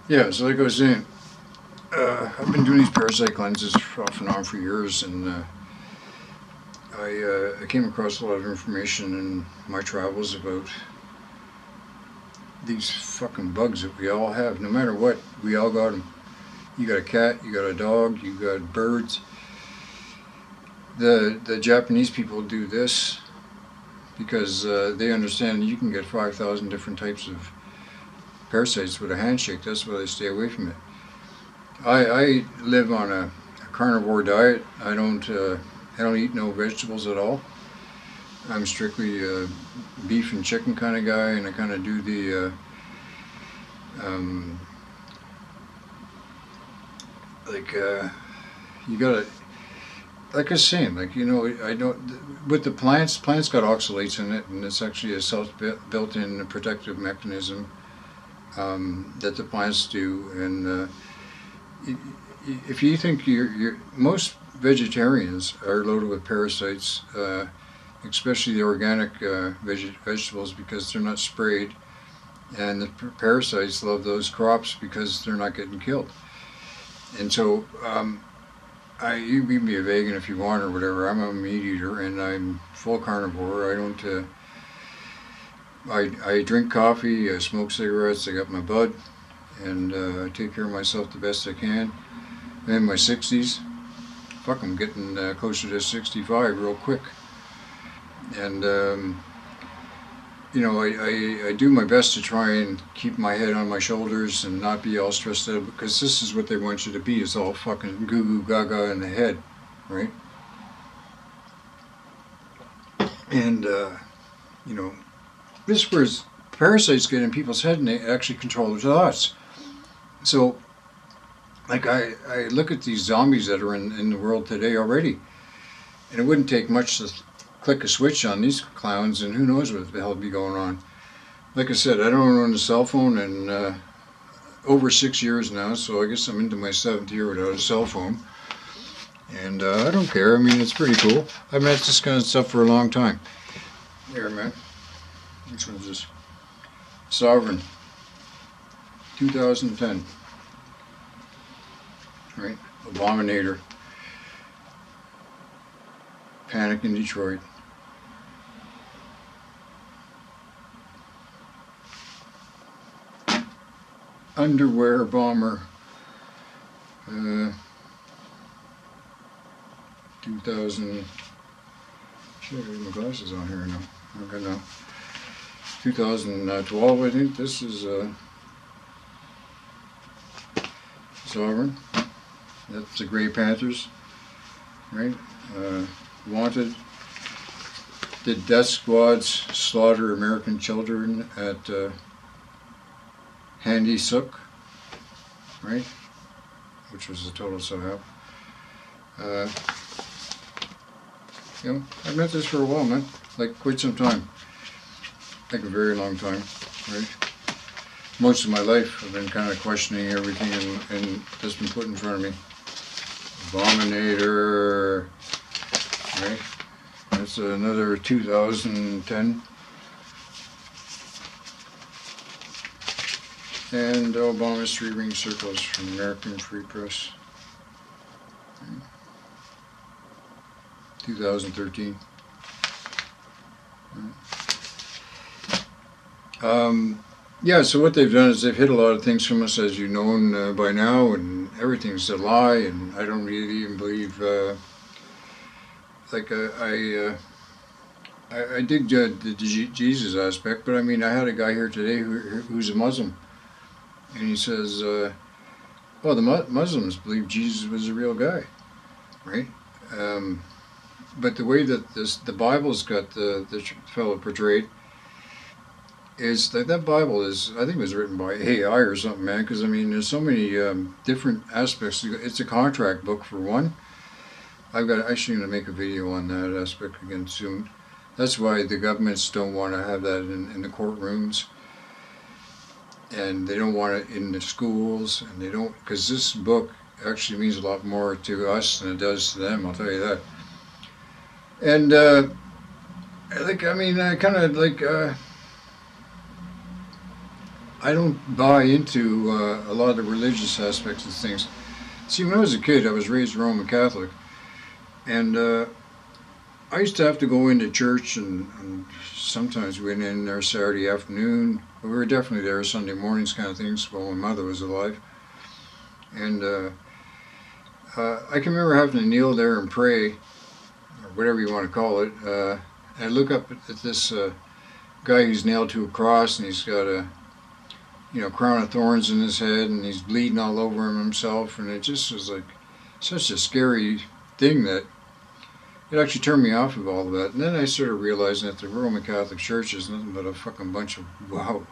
Yeah, so like I was saying, I've been doing these parasite cleanses off and on for years, and I came across a lot of information in my travels about these fucking bugs that we all have. No matter what, we all got them. You got a cat, you got a dog, you got birds. The Japanese people do this because they understand you can get 5,000 different types of parasites with a handshake. That's why they stay away from it. I live on a carnivore diet. I don't eat no vegetables at all. I'm strictly a beef and chicken kind of guy, and I kind of do the um, like you gotta like I was saying, like I don't with the plants got oxalates in it, and it's actually a self built-in protective mechanism that the plants do. And if you think you're most vegetarians are loaded with parasites, especially the organic vegetables because they're not sprayed, and the parasites love those crops because they're not getting killed. And so you can be a vegan if you want or whatever. I'm a meat eater and I'm full carnivore. I don't. I drink coffee. I smoke cigarettes. I got my bud, and I take care of myself the best I can. I'm in my 60s. Fuck, I'm getting closer to 65 real quick. And I do my best to try and keep my head on my shoulders and not be all stressed out because this is what they want you to be. It's all fucking goo goo gaga in the head, right? And you know, this is where parasites get in people's head and they actually control their thoughts. So, like I look at these zombies that are in the world today already, and it wouldn't take much to click a switch on these clowns, and who knows what the hell would be going on. Like I said, I don't own a cell phone in over 6 years now, so I guess I'm into my seventh year without a cell phone. And I don't care. I mean, it's pretty cool. I've met this kind of stuff for a long time. Here, man. Which one's this? Sovereign, 2010. Right? Abominator. Panic in Detroit. Underwear bomber. Uh, 2000. Shit, I have my glasses on here now. Okay, now. 2012, I think. This is Sovereign. That's the Grey Panthers, right? Wanted. Did death squads slaughter American children at Handy Sook, right? Which was a total psyop. Uh, I've meant this for a while, man. Like quite some time. Like a very long time, right? Most of my life, I've been kind of questioning everything and that's been put in front of me. Abominator, right? That's another 2010. And Obama's three ring circles from American Free Press. 2013. Yeah, so what they've done is they've hid a lot of things from us, as you've known by now, and everything's a lie, and I don't really even believe, like, I dig the Jesus aspect, but I mean, I had a guy here today who's a Muslim, and he says, well, the Muslims believe Jesus was a real guy, right? But the way that the Bible's got the fellow portrayed is that Bible is, I think it was written by AI or something, man, because I mean, there's so many different aspects. It's a contract book for one. I've got actually going to make a video on that aspect again soon. That's why the governments don't want to have that in the courtrooms, and they don't want it in the schools, and they don't, because this book actually means a lot more to us than it does to them, I'll tell you that. And like, I mean, I kind of like, I don't buy into a lot of the religious aspects of things. See, when I was a kid, I was raised Roman Catholic, and I used to have to go into church, and sometimes we went in there Saturday afternoon. We were definitely there Sunday mornings, kind of things, while my mother was alive. And I can remember having to kneel there and pray, or whatever you want to call it. And I look up at this guy who's nailed to a cross, and he's got a crown of thorns in his head, and he's bleeding all over him himself, and it just was like such a scary thing that it actually turned me off of all of that. And then I started realizing that the Roman Catholic Church is nothing but a fucking bunch of wow.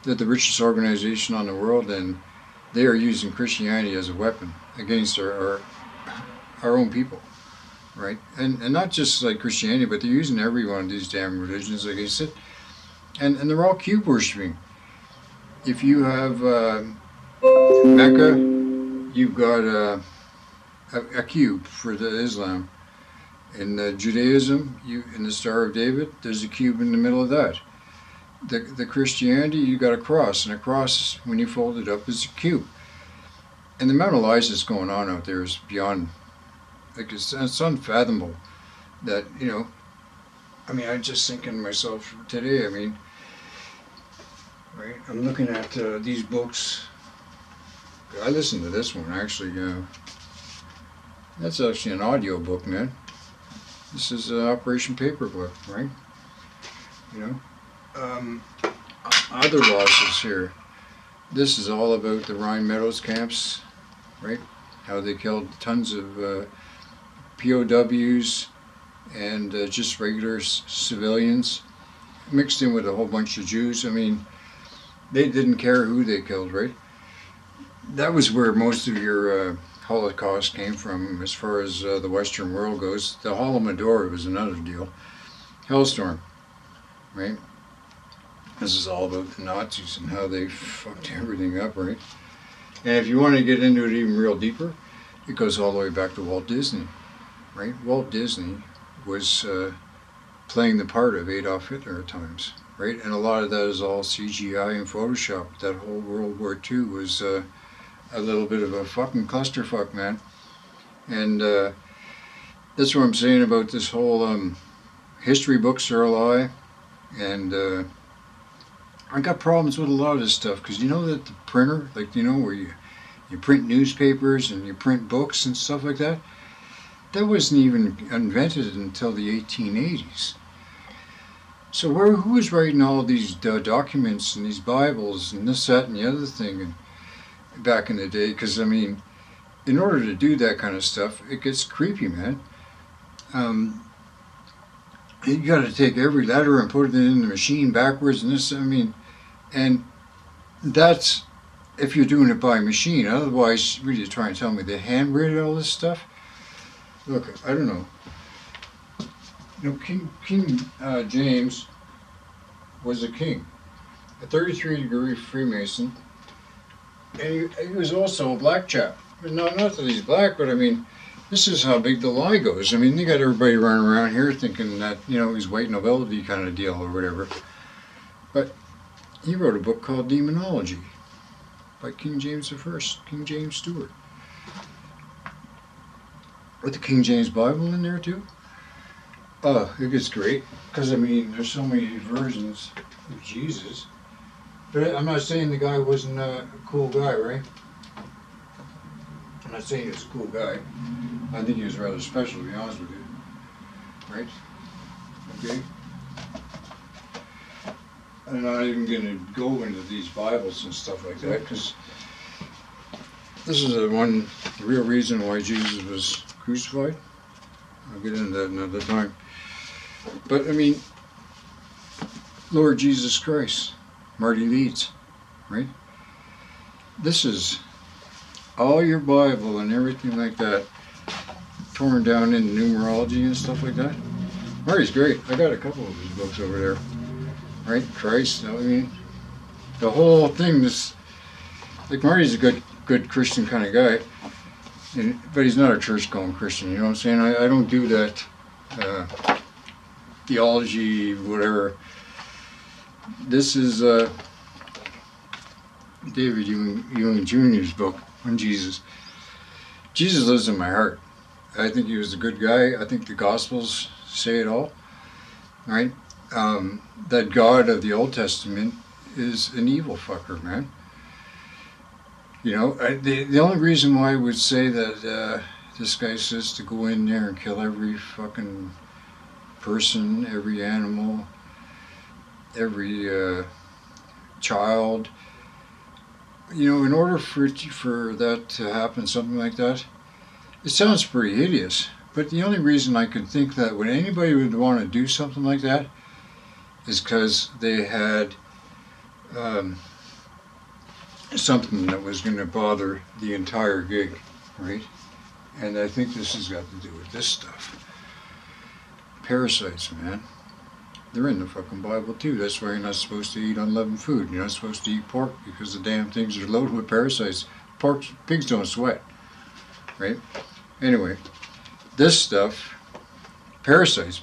They're the richest organization on the world, and they are using Christianity as a weapon against our own people, right? And not just like Christianity, but they're using every one of these damn religions against it, and they're all cube worshiping. If you have Mecca, you've got a cube for the Islam. In Judaism, in the Star of David, there's a cube in the middle of that. The Christianity, you got a cross, and a cross, when you fold it up, is a cube. And the amount of lies that's going on out there is beyond, like, it's unfathomable. That, I'm just thinking to myself today, right, I'm looking at these books. I listened to this one, actually. That's actually an audio book, man. This is Operation Paperclip, right? Other losses here. This is all about the Rhine Meadows camps, right? How they killed tons of POWs and just regular civilians, mixed in with a whole bunch of Jews. They didn't care who they killed, right? That was where most of your Holocaust came from, as far as the Western world goes. The Holodomor was another deal. Hellstorm, right? This is all about the Nazis and how they fucked everything up, right? And if you want to get into it even real deeper, it goes all the way back to Walt Disney, right? Walt Disney was playing the part of Adolf Hitler at times, right? And a lot of that is all CGI and Photoshop. That whole World War II was a little bit of a fucking clusterfuck, man. And that's what I'm saying about this whole history books are a lie. And I got problems with a lot of this stuff, because you know that the printer, like, where you print newspapers and you print books and stuff like that, that wasn't even invented until the 1880s. So who was writing all these documents and these Bibles and this, that, and the other thing and back in the day? Because, in order to do that kind of stuff, it gets creepy, man. You got to take every letter and put it in the machine backwards and this, and that's if you're doing it by machine. Otherwise, really trying to tell me they handwritten all this stuff? Look, I don't know. King James was a king, a 33-degree Freemason, and he was also a black chap. Not that he's black, but this is how big the lie goes. They got everybody running around here thinking that, he's white nobility kind of deal or whatever. But he wrote a book called Demonology by King James I, King James Stewart. With the King James Bible in there too. It gets great, because there's so many versions of Jesus. But I'm not saying the guy wasn't a cool guy, right? I'm not saying he was a cool guy. I think he was rather special, to be honest with you. Right? Okay? I'm not even going to go into these Bibles and stuff like that, because this is the real reason why Jesus was crucified. I'll get into that another time. But, Lord Jesus Christ, Marty Leeds, right? This is all your Bible and everything like that, torn down into numerology and stuff like that. Marty's great. I got a couple of his books over there. Right? Christ, the whole thing, like, Marty's a good Christian kind of guy, but he's not a church-going Christian, you know what I'm saying? I don't do that theology, whatever. This is David Ewing Jr.'s book on Jesus. Jesus lives in my heart. I think he was a good guy. I think the Gospels say it all, right? That God of the Old Testament is an evil fucker, man. You know, the only reason why I would say that this guy says to go in there and kill every fucking person, every animal, every child, you know, in order for that to happen, something like that, it sounds pretty hideous. But the only reason I could think that when anybody would want to do something like that is because they had something that was going to bother the entire gig, right? And I think this has got to do with this stuff. Parasites, man. They're in the fucking Bible too. That's why you're not supposed to eat unleavened food. You're not supposed to eat pork because the damn things are loaded with parasites. Pigs don't sweat, right? Anyway, this stuff, parasites.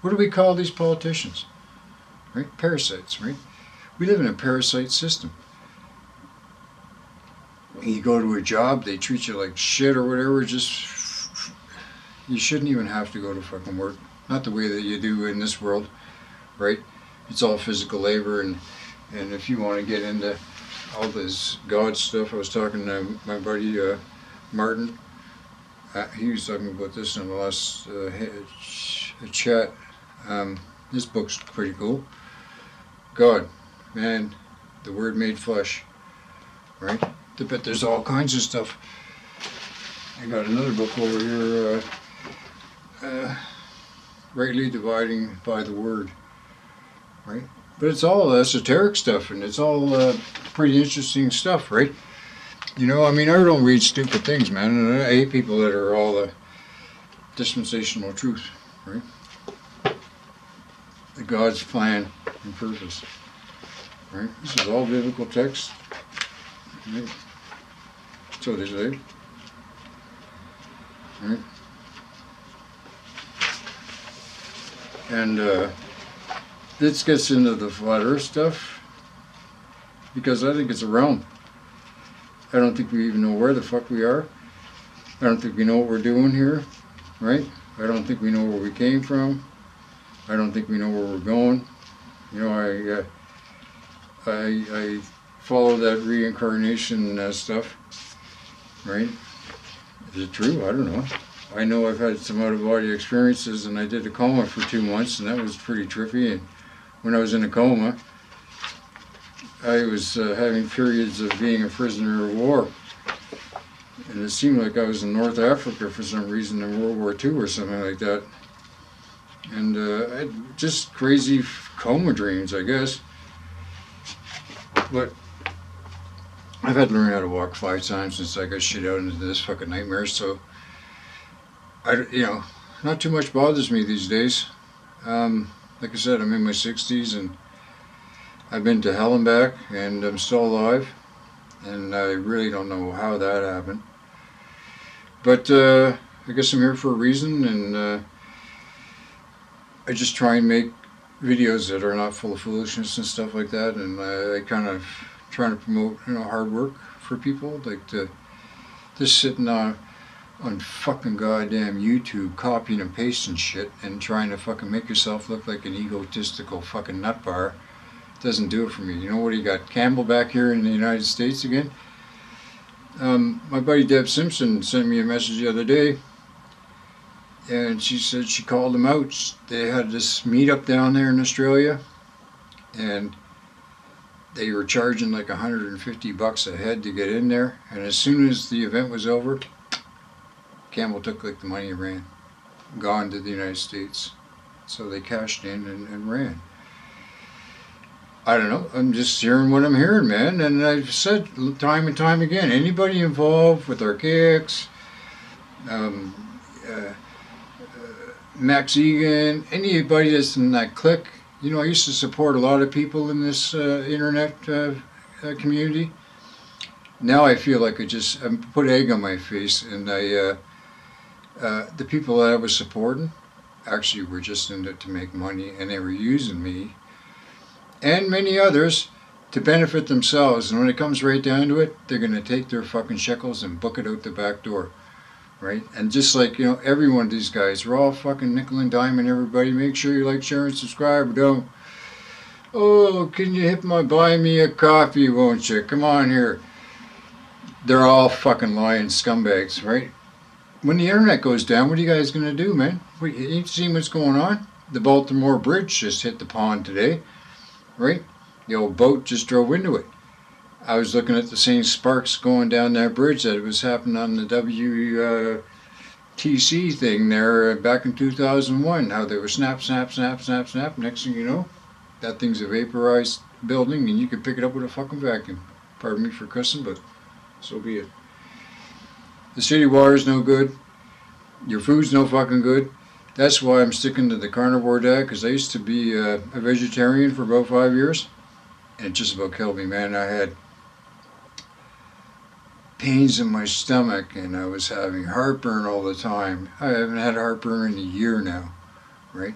What do we call these politicians? Right? Parasites, right? We live in a parasite system. You go to a job, they treat you like shit or whatever. You shouldn't even have to go to fucking work. Not the way that you do in this world, right? It's all physical labor, and if you want to get into all this God stuff, I was talking to my buddy Martin. He was talking about this in the last chat. This book's pretty cool. God, man, the Word made flesh, right? But there's all kinds of stuff. I got another book over here. Rightly dividing by the word, right? But it's all esoteric stuff, and it's all pretty interesting stuff, right? You know, I mean, I don't read stupid things, man, and I hate people that are all dispensational truth, right? The God's plan and purpose, right? This is all biblical text, right? So they say, right? And this gets into the flat earth stuff because I think it's a realm. I don't think we even know where the fuck we are. I don't think we know what we're doing here, right? I don't think we know where we came from. I don't think we know where we're going. You know, I follow that reincarnation stuff, right? Is it true? I don't know. I know I've had some out-of-body experiences, and I did a coma for 2 months, and that was pretty trippy. And when I was in a coma, I was having periods of being a prisoner of war. And it seemed like I was in North Africa for some reason in World War II or something like that. And I had just crazy coma dreams, I guess. But I've had to learn how to walk 5 times since I got shit out into this fucking nightmare, so you know, not too much bothers me these days. Like I said, I'm in my 60s, and I've been to hell and back, and I'm still alive, and I really don't know how that happened. But I guess I'm here for a reason, and I just try and make videos that are not full of foolishness and stuff like that, and I kind of try to promote, you know, hard work for people, like just sitting on fucking goddamn YouTube copying and pasting shit and trying to fucking make yourself look like an egotistical fucking nutbar doesn't do it for me. You know what, you got Campbell back here in the United States again. My buddy Deb Simpson sent me a message the other day, and she said she called him out. They had this meetup down there in Australia, and they were charging like $150 a head to get in there, and as soon as the event was over, Campbell took like the money and ran, gone to the United States. So they cashed in and ran. I don't know, I'm just hearing what I'm hearing, man, and I've said time and time again, anybody involved with Archaics, Max Egan, anybody that's in that clique, you know, I used to support a lot of people in this internet community. Now I feel like I put egg on my face, and the people that I was supporting actually were just in it to make money, and they were using me and many others to benefit themselves. And when it comes right down to it, they're going to take their fucking shekels and book it out the back door. Right? And just like, every one of these guys, we're all fucking nickel and diamond, everybody. Make sure you like, share, and subscribe. Don't. Oh, can you buy me a coffee, won't you? Come on here. They're all fucking lying scumbags, right? When the internet goes down, what are you guys going to do, man? You seen what's going on? The Baltimore Bridge just hit the pond today, right? The old boat just drove into it. I was looking at the same sparks going down that bridge that was happening on the WTC thing there back in 2001. How they were snap, snap, snap, snap, snap. Next thing you know, that thing's a vaporized building and you can pick it up with a fucking vacuum. Pardon me for cussing, but so be it. The city water's no good. Your food's no fucking good. That's why I'm sticking to the carnivore diet, because I used to be a vegetarian for about 5 years. And it just about killed me, man. I had pains in my stomach and I was having heartburn all the time. I haven't had heartburn in a year now, right?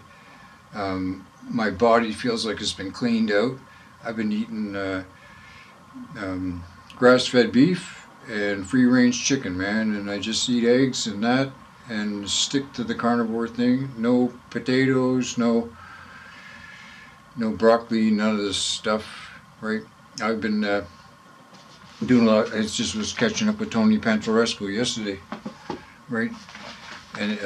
My body feels like it's been cleaned out. I've been eating grass-fed beef and free-range chicken, man, and I just eat eggs and that and stick to the carnivore thing. No potatoes, no broccoli, none of this stuff, right? I've been doing a lot. I just was catching up with Tony Pantorescu yesterday, right? And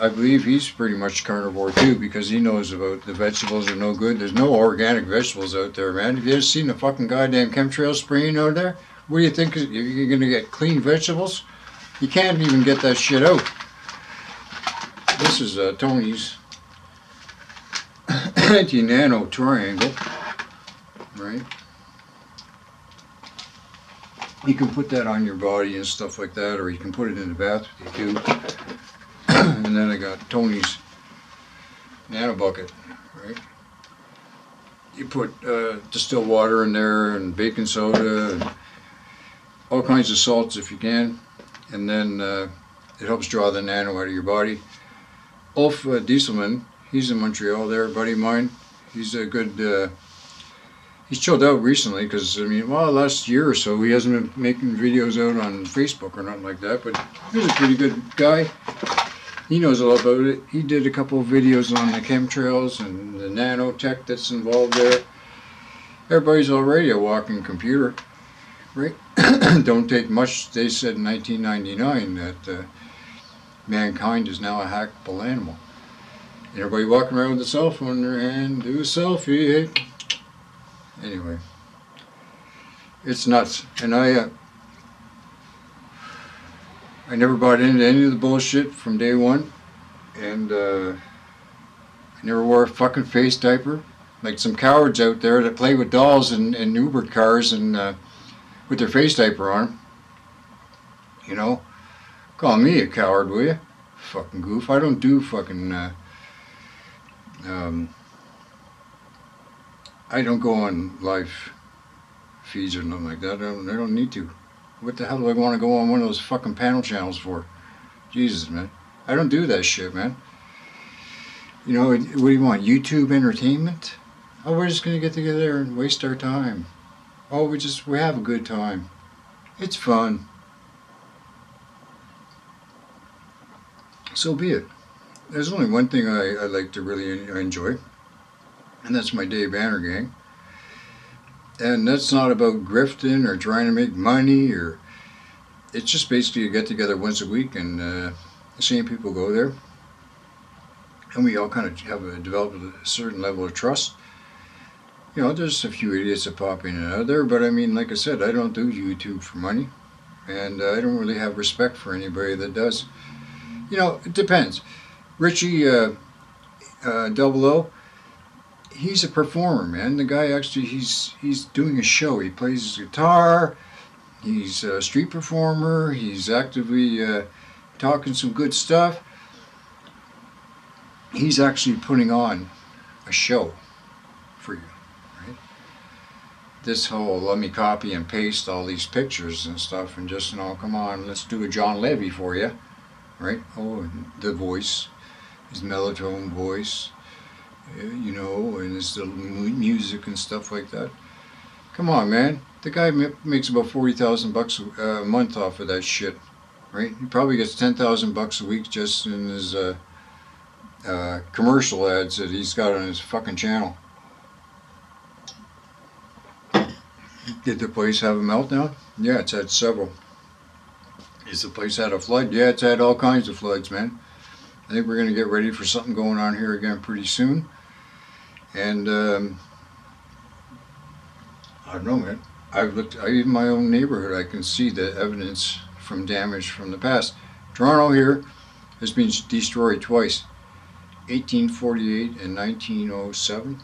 I believe he's pretty much carnivore too, because he knows about the vegetables are no good. There's no organic vegetables out there, man. Have you ever seen the fucking goddamn chemtrail spraying out there? What do you think? You're going to get clean vegetables? You can't even get that shit out. This is Tony's anti-nano triangle, right? You can put that on your body and stuff like that, or you can put it in the bath with you too. And then I got Tony's nano bucket, right? You put distilled water in there and baking soda and all kinds of salts if you can, and then it helps draw the nano out of your body. Ulf Dieselman, he's in Montreal there, a buddy of mine. He's a good, he's chilled out recently because, last year or so he hasn't been making videos out on Facebook or nothing like that, but he's a pretty good guy. He knows a lot about it. He did a couple of videos on the chemtrails and the nanotech that's involved there. Everybody's already a walking computer, right? Don't take much. They said in 1999 that mankind is now a hackable animal. And everybody walking around with a cell phone in their hand, do a selfie. Anyway, it's nuts. And I never bought into any of the bullshit from day one. And I never wore a fucking face diaper. Like some cowards out there that play with dolls and Uber cars and with their face diaper on. Call me a coward, will you? Fucking goof. I don't do fucking I don't go on live feeds or nothing like that. I don't need to. What the hell do I want to go on one of those fucking panel channels for? Jesus, man. I don't do that shit, man. What do you want? YouTube entertainment? Oh, we're just going to get together and waste our time. Oh, we have a good time. It's fun. So be it. There's only one thing I like to really enjoy, and that's my day banner gang. And that's not about grifting or trying to make money, or it's just basically a get together once a week, and the same people go there, and we all kind of have developed a certain level of trust. There's a few idiots that pop in and out there, but like I said, I don't do YouTube for money, and I don't really have respect for anybody that does. It depends. Richie Double O, he's a performer, man. The guy actually, he's doing a show. He plays his guitar. He's a street performer. He's actively talking some good stuff. He's actually putting on a show for you, right? This whole let me copy and paste all these pictures and stuff and just, come on, let's do a John Levy for you, right? Oh, and the voice, his melatonin voice, and his little music and stuff like that. Come on, man. The guy makes about $40,000 a month off of that shit, right? He probably gets $10,000 a week just in his commercial ads that he's got on his fucking channel. Did the place have a meltdown? Yeah, it's had several. Is the place had a flood? Yeah, it's had all kinds of floods, man. I think we're going to get ready for something going on here again pretty soon. And I don't know, man. Even my own neighborhood, I can see the evidence from damage from the past. Toronto here has been destroyed twice, 1848 and 1907.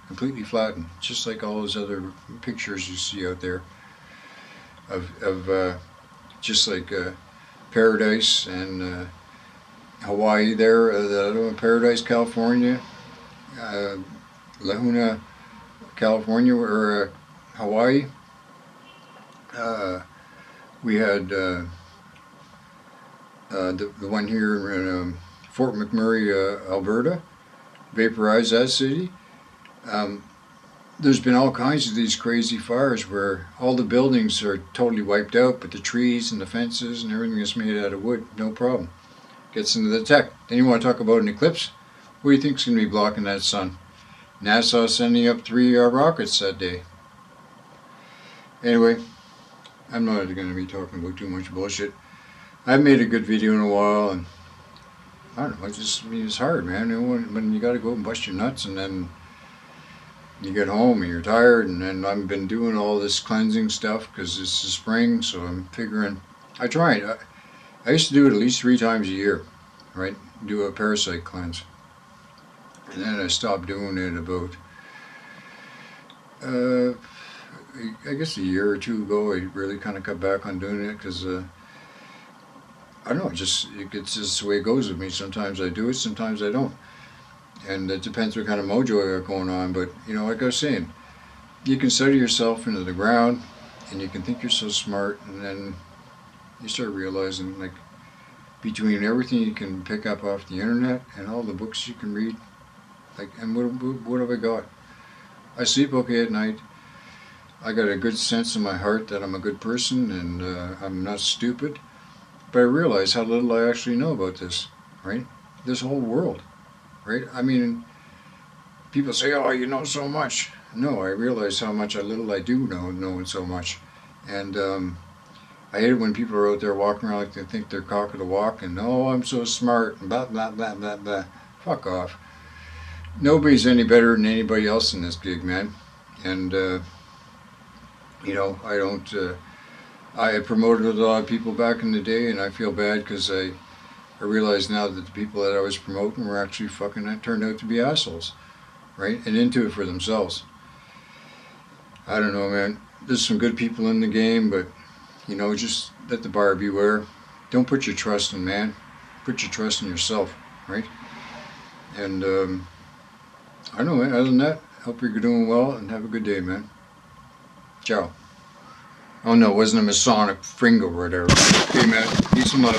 Completely flattened, just like all those other pictures you see out there of just like Paradise and Hawaii there, the other one, Paradise, California, Laguna, California, or Hawaii. We had the one here in Fort McMurray, Alberta, vaporized that city. There's been all kinds of these crazy fires where all the buildings are totally wiped out, but the trees and the fences and everything is made out of wood, no problem. Gets into the tech. Then you want to talk about an eclipse? What do you think's going to be blocking that sun? NASA sending up 3 rockets that day. Anyway, I'm not going to be talking about too much bullshit. I've made a good video in a while, and I don't know, it's hard, man. When you got to go and bust your nuts, and then you get home and you're tired, and then I've been doing all this cleansing stuff because it's the spring, so I'm figuring, I used to do it at least 3 times a year, right? Do a parasite cleanse. And then I stopped doing it about, I guess a year or 2 ago. I really kind of cut back on doing it because, I don't know, it's just the way it goes with me. Sometimes I do it, sometimes I don't. And it depends what kind of mojo I got going on. But, like I was saying, you can study yourself into the ground, and you can think you're so smart, and then you start realizing, like, between everything you can pick up off the internet and all the books you can read, like, and what have I got? I sleep okay at night. I got a good sense in my heart that I'm a good person, and I'm not stupid. But I realize how little I actually know about this, right? This whole world. Right? I mean, people say, "Oh, you know so much." No, I realize how little I do know so much. And I hate it when people are out there walking around like they think they're cock of the walk, and "Oh, I'm so smart," and blah, blah, blah, blah, blah. Fuck off. Nobody's any better than anybody else in this gig, man. And, I don't, I promoted a lot of people back in the day, and I feel bad because I realize now that the people that I was promoting were actually turned out to be assholes, right? And into it for themselves. I don't know, man. There's some good people in the game, but, just let the buyer beware. Don't put your trust in man. Put your trust in yourself, right? And, I don't know, man. Other than that, hope you're doing well and have a good day, man. Ciao. Oh no, it wasn't a Masonic finger or whatever. Okay, man. Peace and love.